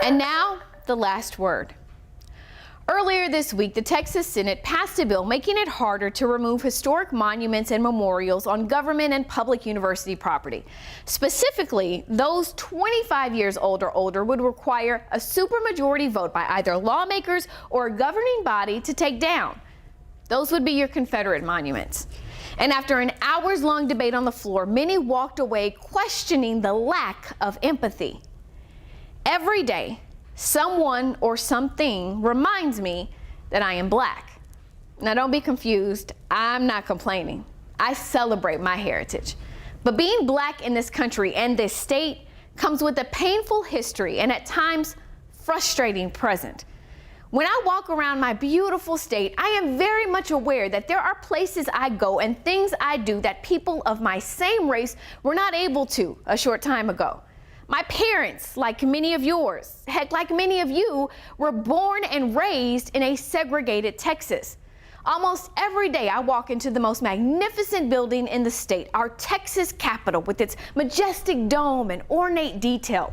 And now, the last word. Earlier this week, the Texas Senate passed a bill making it harder to remove historic monuments and memorials on government and public university property. Specifically, those 25 years old or older would require a supermajority vote by either lawmakers or a governing body to take down. Those would be your Confederate monuments. And after an hours-long debate on the floor, many walked away questioning the lack of empathy. Every day, someone or something reminds me that I am Black. Now, don't be confused. I'm not complaining. I celebrate my heritage. But being Black in this country and this state comes with a painful history and at times frustrating present. When I walk around my beautiful state, I am very much aware that there are places I go and things I do that people of my same race were not able to a short time ago. My parents, like many of yours, heck, like many of you, were born and raised in a segregated Texas. Almost every day I walk into the most magnificent building in the state, our Texas Capitol, with its majestic dome and ornate detail.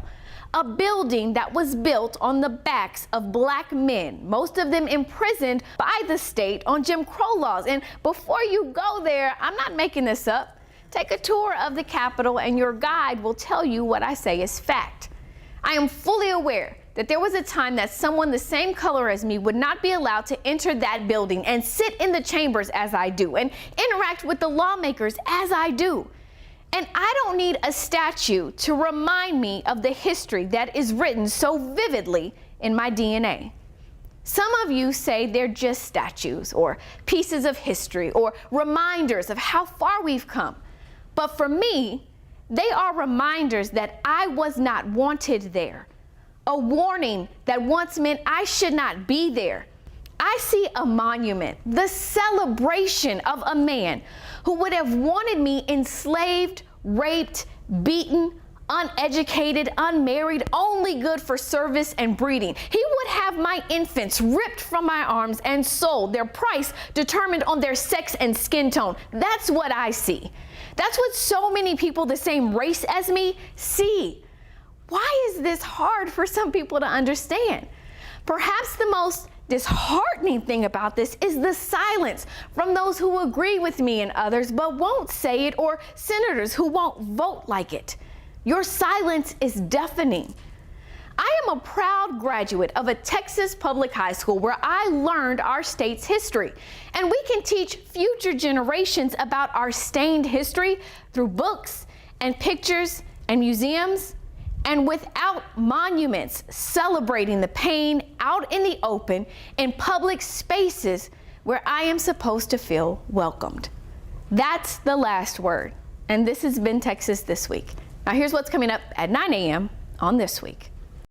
A building that was built on the backs of Black men, most of them imprisoned by the state on Jim Crow laws. And before you go there, I'm not making this up. Take a tour of the Capitol and your guide will tell you what I say is fact. I am fully aware that there was a time that someone the same color as me would not be allowed to enter that building and sit in the chambers as I do and interact with the lawmakers as I do. And I don't need a statue to remind me of the history that is written so vividly in my DNA. Some of you say they're just statues or pieces of history or reminders of how far we've come. But for me, they are reminders that I was not wanted there. A warning that once meant I should not be there. I see a monument, the celebration of a man who would have wanted me enslaved, raped, beaten, uneducated, unmarried, only good for service and breeding. He would have my infants ripped from my arms and sold, their price determined on their sex and skin tone. That's what I see. That's what so many people the same race as me see. Why is this hard for some people to understand? Perhaps the most disheartening thing about this is the silence from those who agree with me and others but won't say it, or senators who won't vote like it. Your silence is deafening. I am a proud graduate of a Texas public high school where I learned our state's history, and we can teach future generations about our stained history through books and pictures and museums. And without monuments celebrating the pain out in the open in public spaces where I am supposed to feel welcomed. That's the last word. And this has been Texas This Week. Now here's what's coming up at 9 a.m. on This Week.